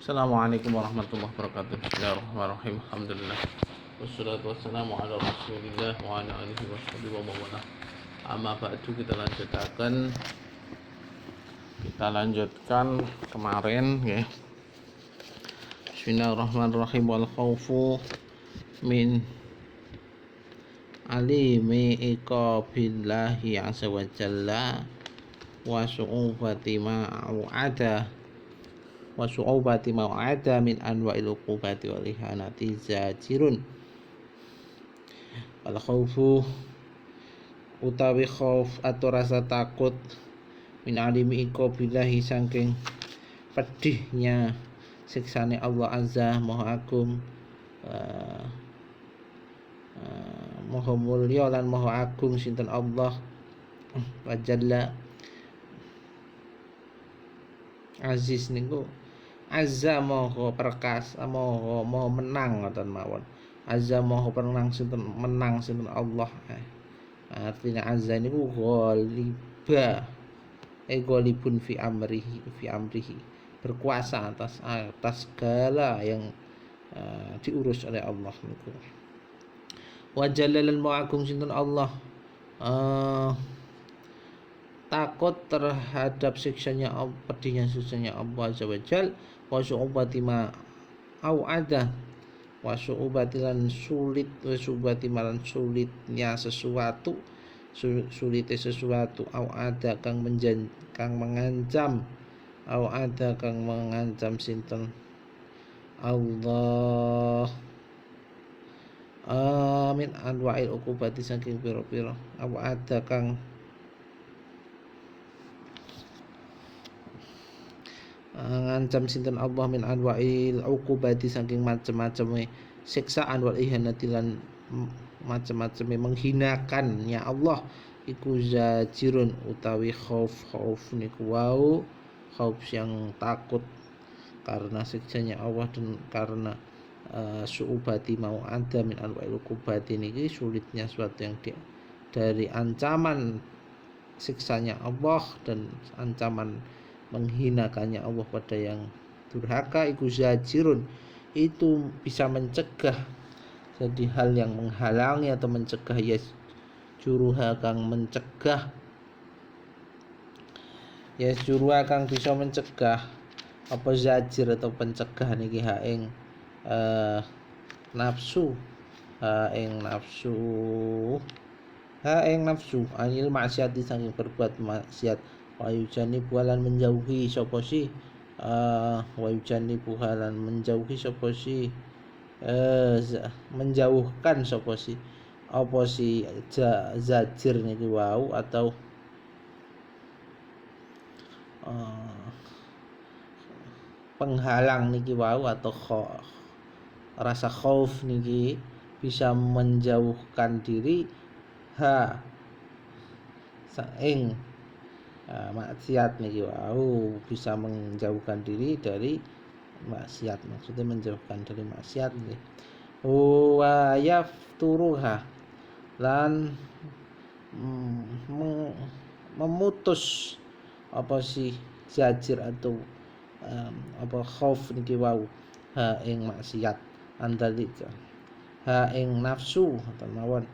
Assalamualaikum warahmatullahi wabarakatuh. Bismillahirrahmanirrahim. Alhamdulillah. Wassalatu wassalamu ala Rasulillah wa ala alihi washabihi wa mawalah. Amma ba'du, kita lanjutkan kemarin ya. Bismillahirrahmanirrahim. Wal khaufu min alimi iqabillahi azza wa jalla wa su'ubati ma'ada wa su'ubati ma'ada min anwa'il uqubati wal ihanati zajirun. Wal khaufu utawi khauf atau rasa takut min alimi iqabillahi saking pedihnya siksane Allah azza maha agung, maha mulya lan maha agung sinten Allah wa jalla. Aziz niku azza maha perkasa, maha menang ngoten mawon. Azza maha menang sinten Allah. Artinya azza niku ghaliba, ghalibun fi amrihi, berkuasa atas segala yang diurus oleh Allah niku. Wa jalalal ma'agung sinten Allah, takut terhadap siksanya Allah, pedihnya siksanya Allah azza wa jal. Wa su'ubati ma au'ada, wa su'ubati lan sulit, wa su'ubati malan sulitnya sesuatu, sulitnya sesuatu, au'ada kang mengancam, au'ada kang mengancam sinten Allah, min anwa'il uqubati saking pira-pira, au'ada kang ngancam sinten Allah min anwa'il uqubati saking macam-macam siksaan wal ihanati lan macam-macam menghinakannya Allah iku zajirun utawi khauf niku wau khauf yang takut karena siksanya Allah dan karena su'ubati mau ada min anwa'il uqubati niki sulitnya suatu yang dari ancaman siksanya Allah dan ancaman menghinakannya Allah pada yang durhaka iku zajirun, itu bisa mencegah, jadi hal yang menghalangi atau mencegah, ya juruha kang mencegah, ya juruha kang bisa mencegah apa zajir atau pencegah niki ing nafsu, ing nafsu anil maksiat saking berbuat maksiat. Wa yujani buhalan menjauhi sapa si, wa yujani buhalan menjauhi sapa si, menjauhkan sapa si apa si zajir niki wau atau penghalang niki wau atau rasa khauf niki bisa menjauhkan diri ing maksiat niki wau, bisa menjauhkan diri dari maksiat, maksudnya menjauhkan dari maksiat nggih. Wa yafturuha lan memutus apa sih zajir atau apa khauf niki wau ing maksiat andalika ing nafsu atau mawon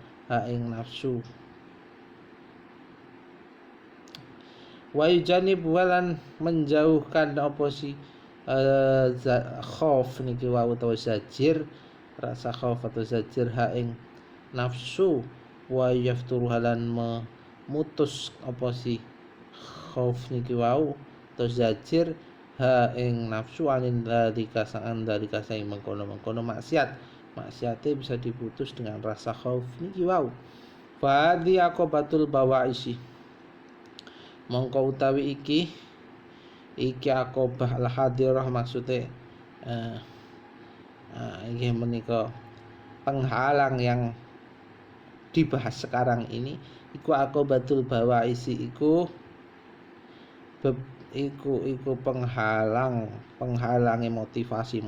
ing nafsu. Wa yujanibu lan menjauhkan apa si khauf niki wau atau zajir, rasa khauf atau zajir ing nafsu. Wa yafturu lan memutus apa si khauf niki wau atau zajir ing nafsu anin dalika saing mengkono maksiate bisa diputus dengan rasa khauf niki wau. Fa di aqobatul bawaisi, mongko utawi iki aqobah al hadirah, maksudnya ini menika penghalang yang dibahas sekarang ini iku aqobatul bawaisi, iku penghalangi motivasi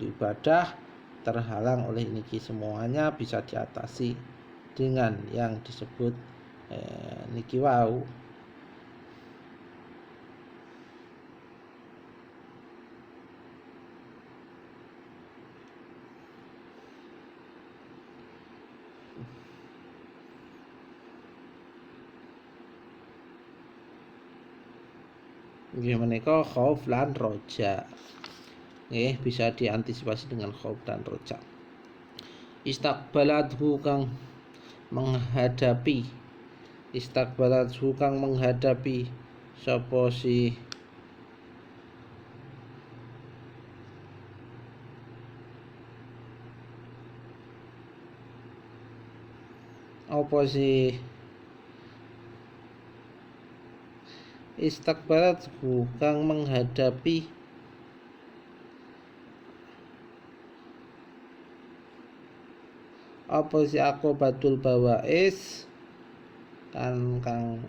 ibadah terhalang oleh niki. Semuanya bisa diatasi dengan yang disebut niki wau. Nggih menika khauf lan roja. Nggih bisa diantisipasi dengan khauf dan roja. Istaqbalathu kang menghadapi. Istaqbalathu kang menghadapi sapa si apa sih istaqbalathu kang menghadapi apa sih aku batul bawais kang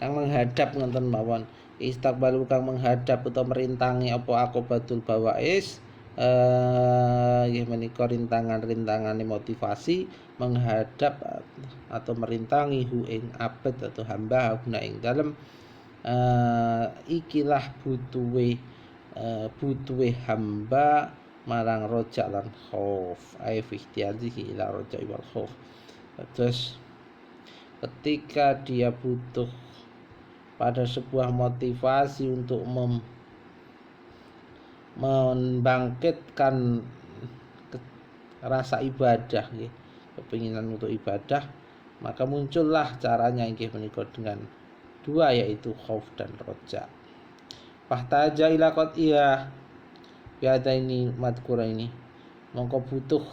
menghadap ngoten mawon. Istaqbalu kang menghadap utawa merintangi apa aku batul bawais nggih menika rintangan-rintangan motivasi menghadap atau merintangi hu ing abad atau hamba guna ing dalem ikilah butuhe hamba marang roja lan khauf ai fi ihtiyadihi ila roja wal khauf. Terus ketika dia butuh pada sebuah motivasi untuk membangkitkan rasa ibadah, kepinginan untuk ibadah, maka muncullah caranya inggih menika dengan dua, yaitu khauf dan roja. Fahtaja ila qat'iyah biada ini madkura ini, mongko butuh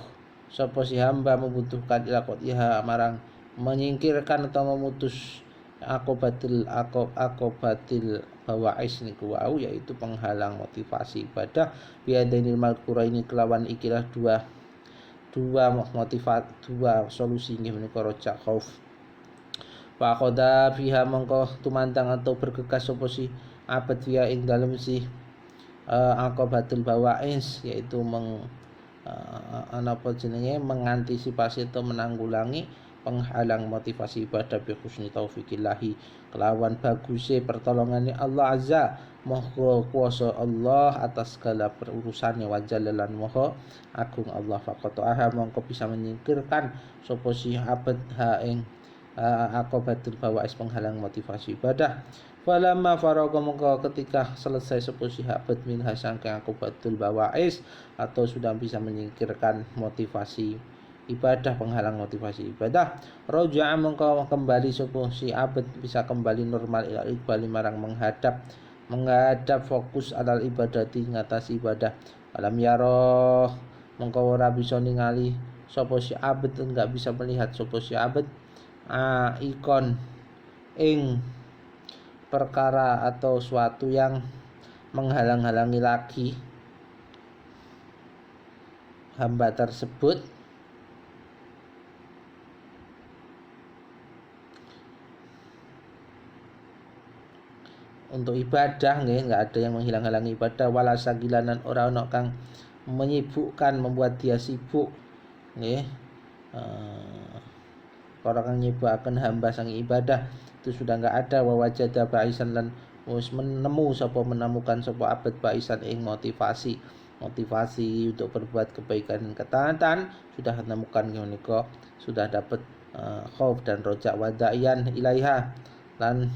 sapa si hamba membutuhkan ila qat'iyah marang menyingkirkan atau memutus akobatil bawais niku wau, yaitu penghalang motivasi ibadah biadainil madkura ini kelawan ikilah dua solusi nggih menika roja khauf. Wa qada fiha mongko tumandang atau bergegas sapa si abad fiha ing dalem si akobatul bawais, yaitu mengantisipasi atau menanggulangi penghalang motivasi ibadah bi husni taufiqillahi kelawan baguse pertolongannya Allah azza moga kuasa Allah atas segala perurusane wa jalalan moga agung Allah faqataha mongko bisa menyingkirkan sapa si abad ha ing akobatul bawais penghalang motivasi ibadah. Falamma faraga mongko ketika selesai sapa si abad minha sangking akobatul bawais atau sudah bisa menyingkirkan motivasi ibadah, penghalang motivasi ibadah, roja'a mongko kembali sapa si abad bisa kembali normal ila iqbali marang menghadap fokus alal ibadati ngatasi ibadah. Alam yaro mongko ora bisa ningali sapa si abad, enggak bisa melihat sapa si abad ikon ing perkara atau suatu yang menghalang-halangi lagi hamba tersebut untuk ibadah, nggih, enggak ada yang menghalang-halangi ibadah. Wala sagilanan ora ana kang menyibukkan, membuat dia sibuk, nggih. Orang kang nyibukaken hamba sang ibadah itu sudah enggak ada. Wa wajada baisan lan wis menemukan sapa abad baisan ing motivasi untuk berbuat kebaikan dan ketaatan, sudah menemukan menika, sudah dapat khauf dan roja wadayan ilaiha lan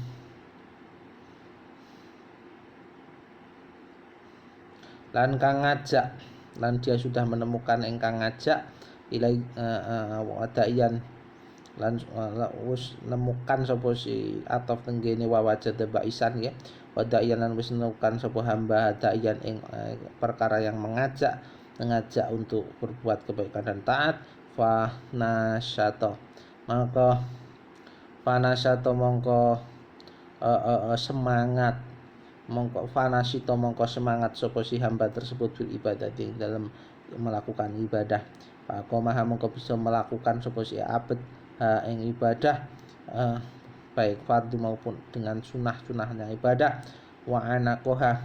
kang ngajak, lan dia sudah menemukan ingkang ngajak ilai wadayan lan wis nemukan sapa si ataf tenggene wa wajada baisan ya wadayan lan wis nemukan sapa hamba daiyan ing perkara yang mengajak untuk berbuat kebaikan dan taat. Mongko semangat sapa si hamba tersebut fil ibadah dalam melakukan ibadah. Faqomah mongko bisa melakukan sapa si abad ing ibadah baik fardu maupun dengan sunahnya ibadah. Wa anakoha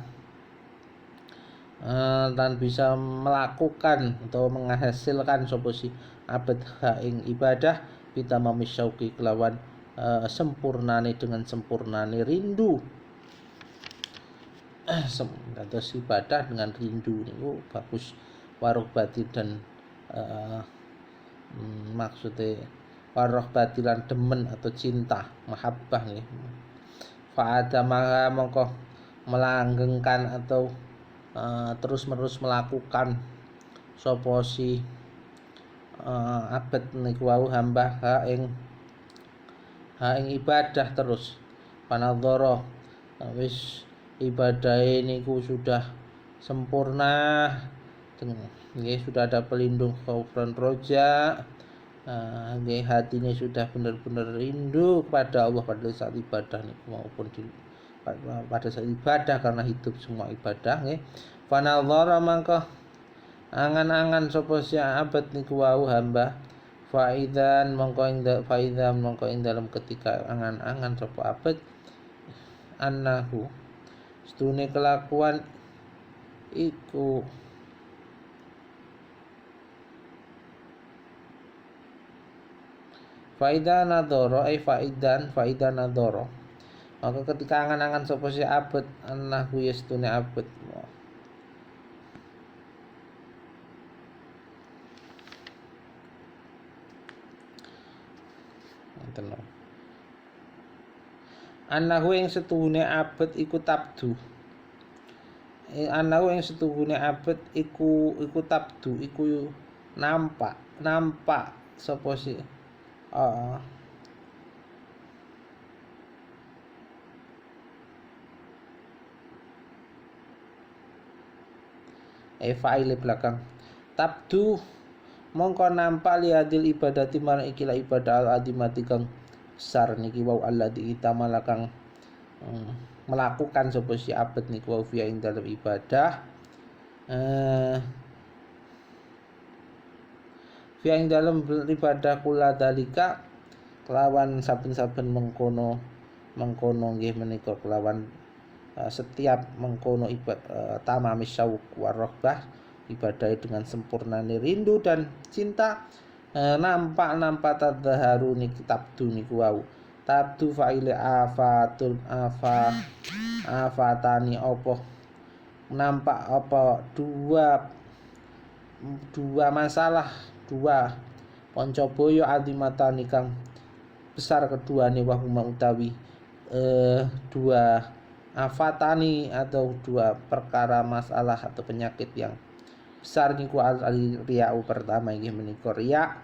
dan bisa melakukan atau menghasilkan sapa si abad ing ibadah kita mamisyauki kelawan sempurnane dengan sempurnane rindu dados ibadah dengan rindu niku bagus waruh batin dan maksudnya waroh batilan demen atau cinta mahabbah nggih. fa'adamaha mongko melanggengkan atau terus-menerus melakukan sapa si abet niku wau hamba ing ibadah terus panadzara wis ibadahe niku sudah sempurna nggih, sudah ada pelindung khaufan roja, nggih, hatinya sudah benar-benar rindu kepada Allah pada saat ibadah niku maupun pada saat ibadah karena hidup semua ibadah nggih. Fanadzara mangka angan-angan sapa si abad niku wau hamba faidan mongko ing dalam ketika angan-angan sapa abad annahu stune kelakuan iku faidan nadoro faidan nadoro maka ketika angan-angan sapa si abad annahu yastune abad tenang annahu ing setuhune abad iku tabdu anahu yang setuhune abet iku tabdu iku nampak sapa si faile belakang tabdu mongko nampak liadil ibadati marang ikilah ibadah al adimati kang besar niki wau alladzi malakang melakukan sapa si abet niku wa fi ing dalam ibadah fi ing dalam ibadah kula dalika kelawan saben-saben mengkono nggih menika kelawan setiap mengkono ibadah tamamis syauq warahbah ibadah dengan sempurnane rindu dan cinta nampak tadhaharu niki tabdu niku wau tabdu fa'ile afatani apa nampak apa dua masalah dua pancabaya adimatani kang besar keduane wahuma utawi dua afatani atau dua perkara masalah atau penyakit yang besar niku al-riya'u pertama inggih menika riya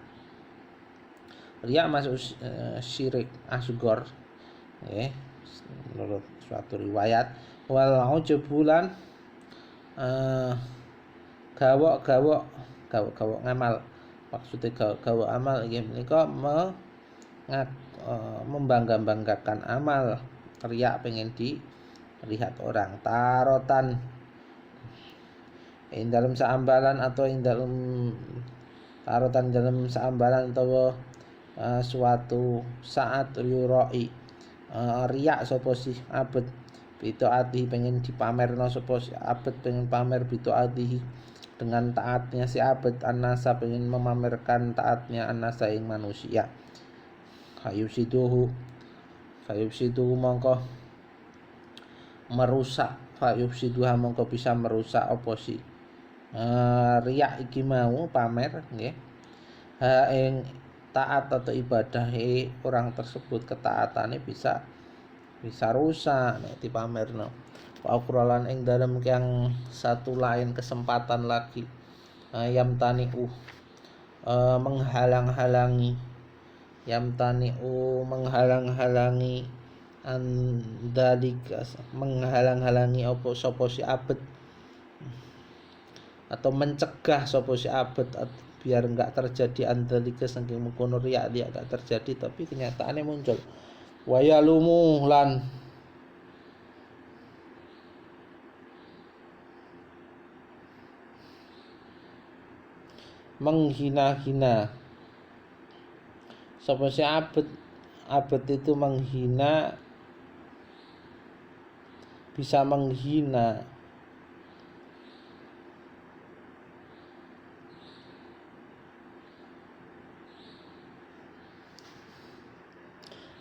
masuk syirik asghar nggih menurut suatu riwayat wal ujubulan gawok ngamal maksudnya gawok amal nggih menika membangga-banggakan amal riya pengen dilihat orang tarotan ing dalam seambalan atau ing dalam tarotan dalam seambalan atau suatu saat yuroi riak sapa si abet bitaati pengen dipamerno sapa si abet pengen pamer bitaati dengan taatnya si abet annasa pengen memamerkan taatnya annasa ing manusia fayufsiduhu mongko merusak fayufsiduha mongko bisa merusak apa si riak iki mau pamer nggih ing taat atau ibadah orang tersebut ketaatannya bisa rusak nek dipamerno wa ukhralan ing dalem yang satu lain kesempatan lagi yamtani'u menghalang-halangi andalika menghalang-halangi apa sapa si abet atau mencegah sapa si abet biar enggak terjadi andalika saking mengkono riya dia enggak terjadi tapi kenyataannya muncul wayalumu lan menghina-hina sapa si abet itu menghina bisa menghina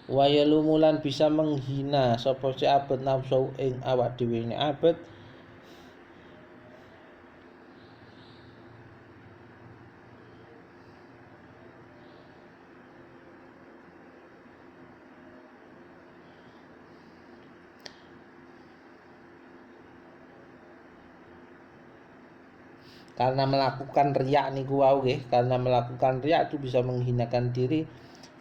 wayalumulan bisa menghina sapa si abet nafsu ing awak dhewe ne abet karena melakukan riya niku wau nggih, karena melakukan riya itu bisa menghinakan diri.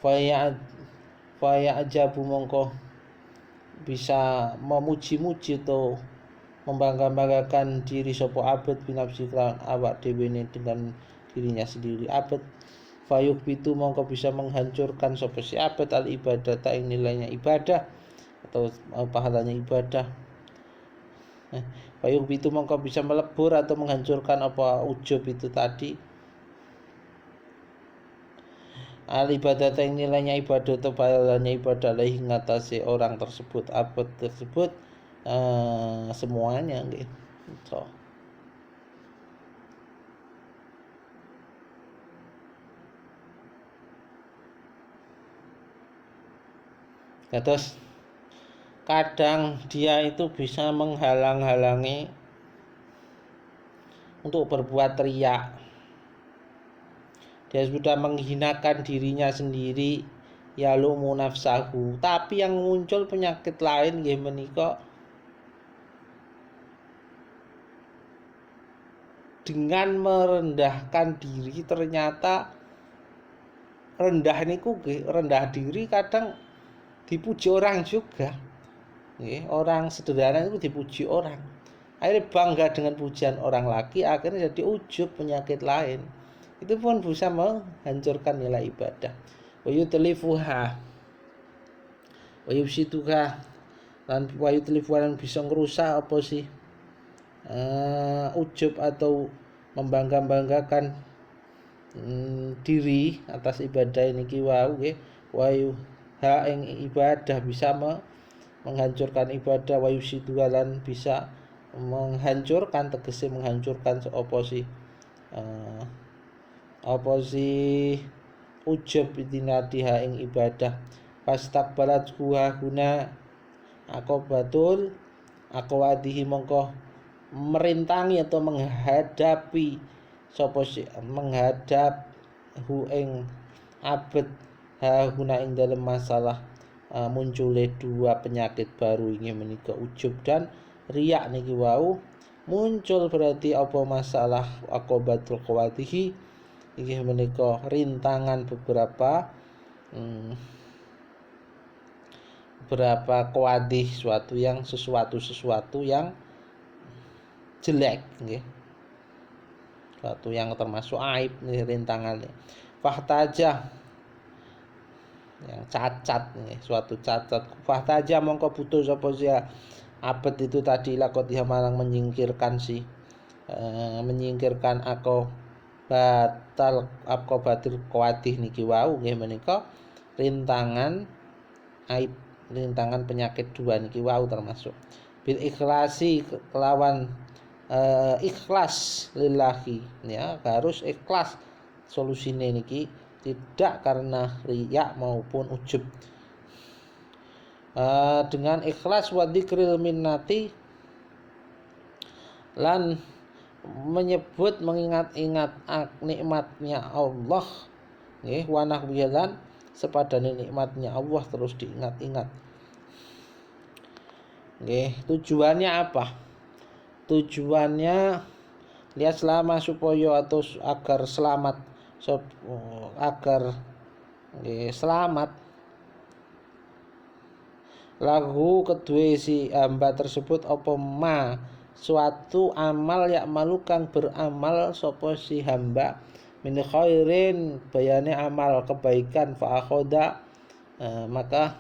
Faya ajabu mongko bisa memuji-muji atau membangga-banggakan diri sapa abad binafsi kelawan awak dhewe dengan dirinya sendiri. Abad fayuk itu mongko bisa menghancurkan sapa si abad al ibadah tak nilainya ibadah atau pahalanya ibadah. Fayuk itu mongko bisa melebur atau menghancurkan apa ujub itu tadi. Al ibadah tak nilainya ibadah atau pahalanya ibadah lagi ngatasi orang tersebut, abad tersebut semuanya gitu. Terus kadang dia itu bisa menghalang-halangi untuk berbuat riya. Dia sudah menghinakan dirinya sendiri, ya lumu nafsahu, tapi yang muncul penyakit lain nggih menika dengan merendahkan diri. Ternyata rendah niku nggih, rendah diri kadang dipuji orang juga. Nggih, orang sederhana itu dipuji orang. Akhirnya bangga dengan pujian orang lagi, akhirnya jadi ujub, penyakit lain. Itu pun bisa menghancurkan nilai ibadah. Wa yutlifuha wa yufsituha, lan wa yutlifuha, lan bisa ngerusak apa sih ujub atau membangga-banggakan diri atas ibadah niki wau nggih. Wa ha ing ibadah bisa menghancurkan ibadah. Wa yufsituha, lan bisa menghancurkan, tegese menghancurkan apa sih ujub dinadiha ing ibadah. Pastakbalat guna akobatul akwadihi, mongko merintangi atau menghadapi sapa sih, menghadap hu ing abad guna ing dalam masalah muncule dua penyakit baru ini menika ujub dan riya niki wau muncul. Berarti apa masalah akobatul qawatihi iki menika rintangan beberapa kuadih, sesuatu yang jelek nggih, sesuatu yang termasuk aib nih rintangannya. Fahtaja, yang cacat nih, suatu cacat. Fahtaja mongko butuh sapa sia abad itu tadi lakot dia malang menyingkirkan menyingkirkan batil kuatih niki wau nggih menika rintangan aib, rintangan penyakit dua niki wau termasuk bil ikhlasi, kelawan ikhlas lillahi, ya harus ikhlas solusine niki, tidak karena riya maupun ujub. Dengan ikhlas wa dzikril minnati, lan menyebut mengingat-ingat nikmatnya Allah nggih, wa nahwilan sepadane nikmatnya Allah terus diingat-ingat nggih. Tujuannya apa? Tujuannya lihat selama supaya atau agar selamat, agar selamat lahu kedue si hamba tersebut apa ma suatu amal yak malu kang beramal sapa si hamba min khairin, bayane amal kebaikan, fa akhoda maka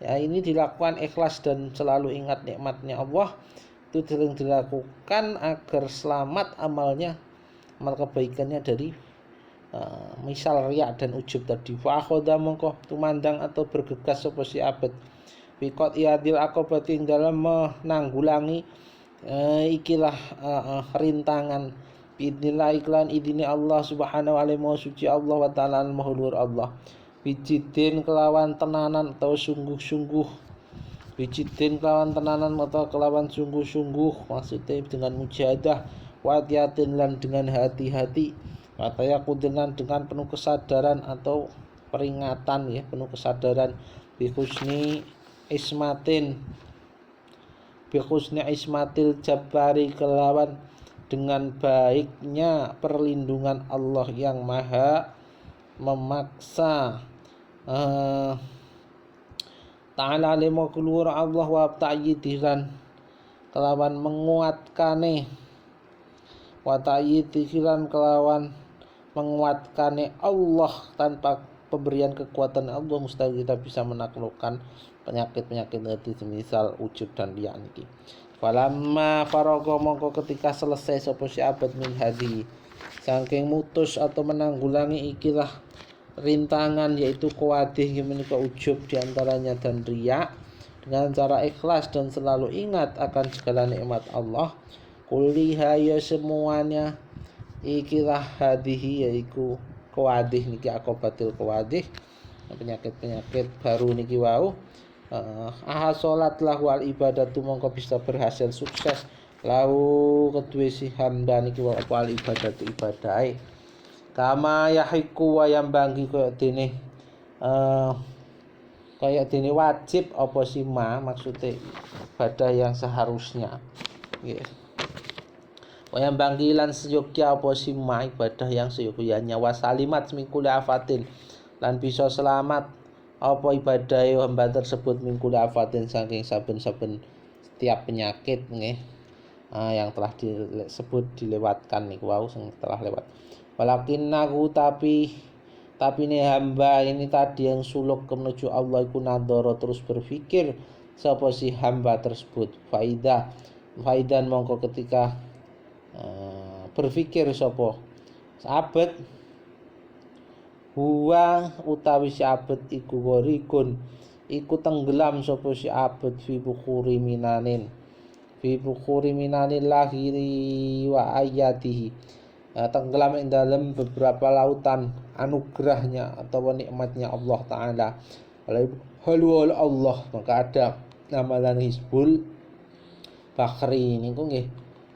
ya ini dilakukan ikhlas dan selalu ingat nikmatnya Allah, itu sering dilakukan agar selamat amalnya, amal kebaikannya dari misal riya dan ujub tadi. Fa akhoda mongko tumandang atau bergegas sapa si abad biqat iadil aqobati dalam menanggulangi ikilah rintangan biidnillah iklan idini Allah subhanahu wa ta'ala, suci Allah wa ta'ala al-mahulur Allah, bijidin kelawan tenanan atau sungguh-sungguh, bijidin kelawan tenanan atau kelawan sungguh-sungguh, maksudnya dengan mujahadah, watiatin lan dengan hati-hati, watayaku dengan penuh kesadaran atau peringatan ya, penuh kesadaran, bihusni ismatin, bihusni ismatil jabari, kelawan dengan baiknya perlindungan Allah yang maha memaksa. Ta'ala lima keluar Allah wa ta'yidiran kelawan menguatkane wa ta'yidiran kelawan menguatkane Allah tanpa pemberian kekuatan Allah mustahil kita bisa menaklukkan penyakit-penyakit hati semisal ujub dan riya niki. Falamma faraga mongko ketika selesai sapa si abad min hadi saking mutus atau menanggulangi ikilah rintangan yaitu kuwadih menika ujub diantaranya dan riya dengan cara ikhlas dan selalu ingat akan segala nikmat Allah kuliha ya semuanya ikilah hadihi yaitu kuwadih niki akobatil kuwadih penyakit-penyakit baru niki wau salat lahu al ibadatu mongko bisa berhasil sukses lahu kedue si hamba niki wau al ibadatu ibadahe kama yahiku wa yang banggi kayak dene wajib apa sima maksudnya ibadah yang seharusnya nggih. Wa yang banggi lan seyogya apa sima ibadah yang seyogyanya wasalimat mingkul afatin lan bisa selamat apa ibadah hamba tersebut mingkul afatin saking saben-saben setiap penyakit nggih. Yang telah disebut dilewatkan niku wau sing telah lewat. Walakinnahu tapi ini hamba ini tadi yang suluk menuju Allah iku nadhara terus berpikir sapa si hamba tersebut faidan mongko ketika berpikir sapa abad huwa utawi si abad iku gorikun iku tenggelam sapa si abad fi bukhuri minanin lahiri wa ayatihi tenggelam di dalam beberapa lautan anugerahnya atau nikmatnya Allah Ta'ala halu Allah maka ada nama Hizbul Bakhri ini nggih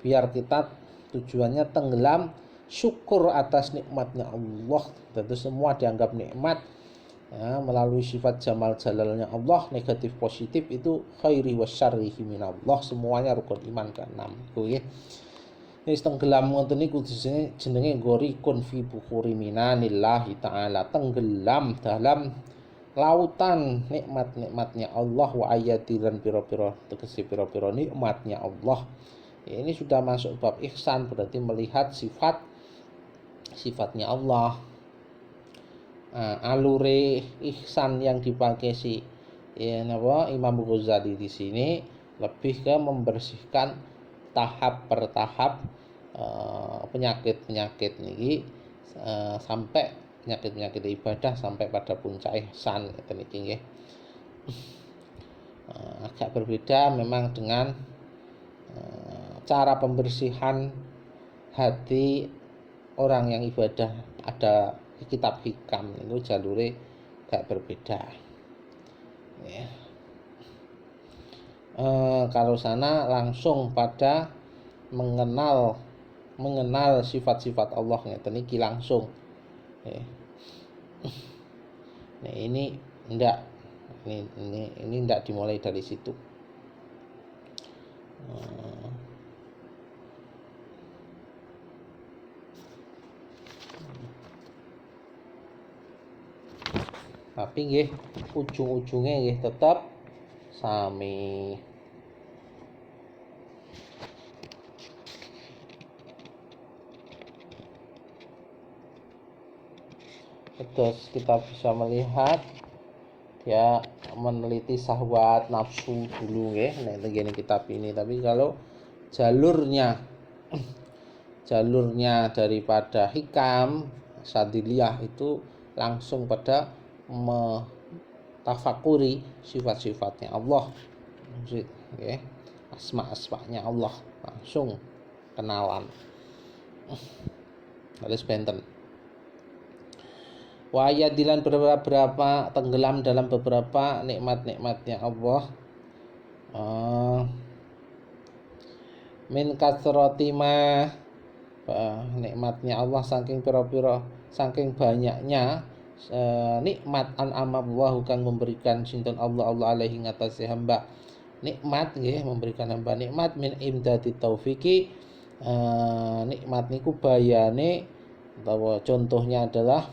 biar kita tujuannya tenggelam syukur atas nikmatnya Allah tentu semua dianggap nikmat ya, melalui sifat jamal jalalnya Allah negatif positif itu khairi wa syarrihi minallah semuanya rukun iman ke-6 nggih. Wis tenggelam ngoten niku jenenge gorikun fi bukhuri minanillahi taala tenggelam dalam lautan nikmat-nikmatnya Allah wa ayati lan pira-pira tegese pira-pira nikmatnya Allah. Ini sudah masuk bab ihsan berarti melihat sifatnya Allah. Alure ihsan yang dipakai Imam Ghazali di sini lebih ke membersihkan tahap per tahap penyakit-penyakit niki sampai penyakit-penyakit ibadah sampai pada puncak ihsan niki nggih. Agak berbeda memang dengan cara pembersihan hati orang yang ibadah ada di kitab hikam itu jalure agak berbeda ya. Kalau sana langsung pada mengenal sifat-sifat Allah ngeten iki langsung. Nah, ini enggak dimulai dari situ. Tapi nggih ujung-ujungnya nggih tetap sami. Terus kita bisa melihat ya meneliti syahwat nafsu dulu nggih nek ngene kitab ini. Tapi kalau jalurnya daripada hikam Sadiliyah itu langsung pada mentafakuri sifat-sifatnya Allah nggih, asma-asmanya Allah langsung kenalan. Terus benten wayat dilan beberapa tenggelam dalam beberapa nikmat-nikmatnya Allah min kasrati ma nikmatnya Allah saking pira-pira saking banyaknya nikmat an'amallahu kang memberikan sinten Allah alaihi ngatasi hamba nikmat nggih memberikan hamba nikmat min imdati taufiki Nikmat niku bayane utawa contohnya adalah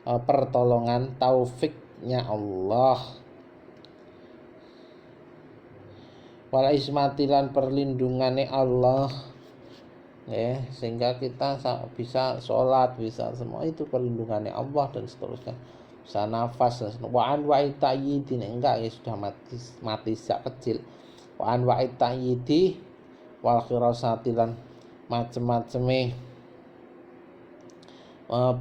pertolongan taufiknya Allah, wal ismatilan perlindungannya Allah, ya, sehingga kita bisa sholat, bisa semua itu perlindungannya Allah dan seterusnya, bisa nafas dan seterusnya. Wa'an wa'id ta'yidi, enggak ya sudah mati sejak kecil. Wa'an wa'id ta'yidi wal khirasatilan macem-maceme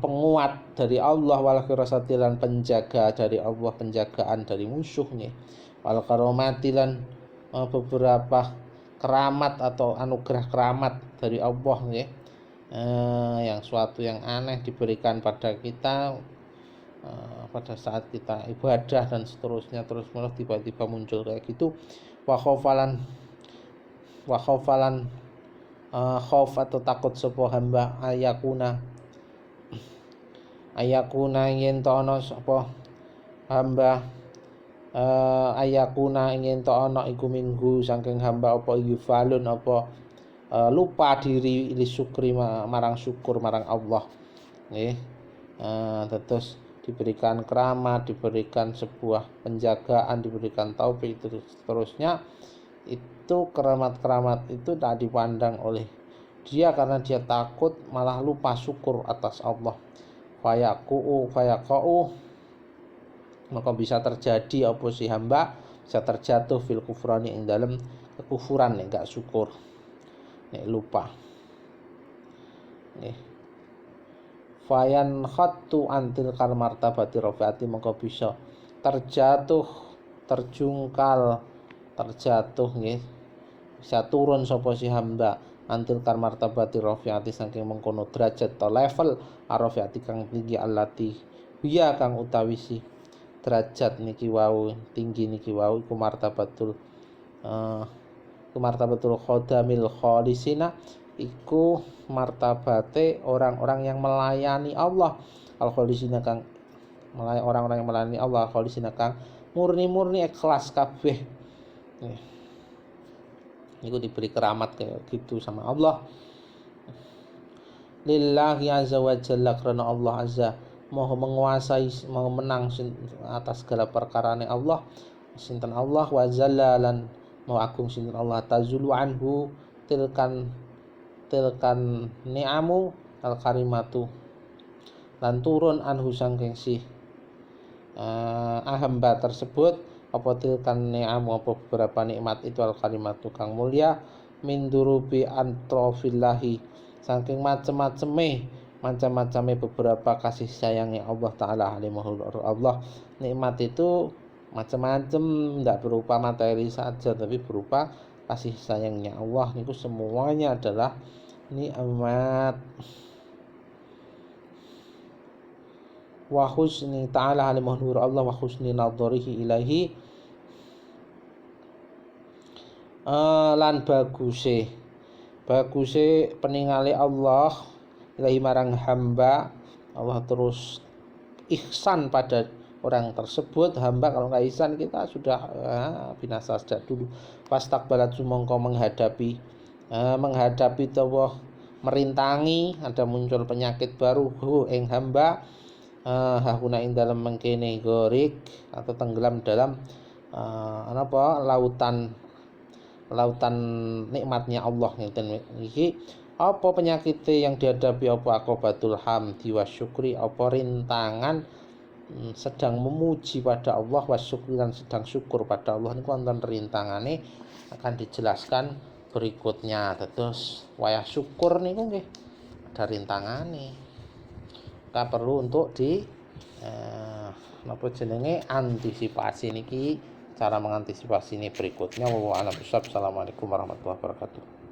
penguat dari Allah, wal khirasatilan penjaga dari Allah, penjagaan dari musuhnya, wal karomatilan beberapa keramat atau anugerah keramat dari Allah, ya, yang suatu yang aneh diberikan pada kita pada saat kita ibadah dan seterusnya, terus malah tiba-tiba muncul kayak gitu. Wa khaufalan khauf atau takut sapa hamba ayakuna yen to ana sapa hamba ayakuna ingin to ana iku minggu saking hamba apa yufalun apa lupa diri li syukri marang syukur marang Allah, nggih. Terus diberikan keramat, diberikan sebuah penjagaan, diberikan taufik, seterusnya. Itu keramat-keramat itu tak dipandang oleh dia karena dia takut, malah lupa syukur atas Allah. Fayaqu maka bisa terjadi apa si hamba bisa terjatuh fil kufrani ing dalam kekufuran, nek gak syukur, nek lupa. Nih. Fayan khattu antil kal martabati rafiati, maka bisa terjatuh, terjungkal, terjatuh, nggih, bisa turun sapa si hamba antil kal martabati rafiati saking mengkono derajat atau level arafiati kang tinggi, allati ya kang utawi si derajat niki wau, tinggi niki wau iku martabatul khodamil khalisina, iku martabate orang-orang yang melayani Allah, al khalisina kang orang-orang yang melayani Allah, khalisina kang murni-murni ikhlas kabeh. Niku diberi keramat kayak gitu sama Allah. Lillahi azza wa jalla, karena Allah azza mau menguasai, mau menang atas segala perkarane Allah, sinten Allah, wa jallalan mau agung sinten Allah, tazulu anhu tilkan ni'amu al karimatu, lan turun anhu saking si hamba tersebut apa tilkan ni'amu apa beberapa nikmat itu al karimatu kang mulia, min durubi antrofillahi saking macam-macame beberapa kasih sayangnya Allah Ta'ala alimahul Allah. Nikmat itu macam-macam, tidak berupa materi saja tapi berupa kasih sayangnya Allah. Niku semuanya adalah nikmat. Wa husni ta'ala alimahul Allah wa husni nadharihi ilahi, lan baguse peningale Allah ilahi marang hamba. Allah terus ihsan pada orang tersebut. Hamba kalau nggak ihsan kita sudah binasa sejak dulu. Fastaqbalat sumangka menghadapi tawa merintangi, ada muncul penyakit baru ing hamba hahuna ing dalam mengkene gorik atau tenggelam dalam lautan nikmatnya Allah. Ngeten iki apa penyakit yang dihadapi, apa akobatul hamdi wasyukri, apa rintangan sedang memuji pada Allah, wasyukri dan sedang syukur pada Allah. Niku wonten rintangane akan dijelaskan berikutnya. Terus wayah syukur niku nggih ada rintangane, kita perlu untuk antisipasi niki. Cara mengantisipasi ini berikutnya. Wassalamualaikum warahmatullahi wabarakatuh.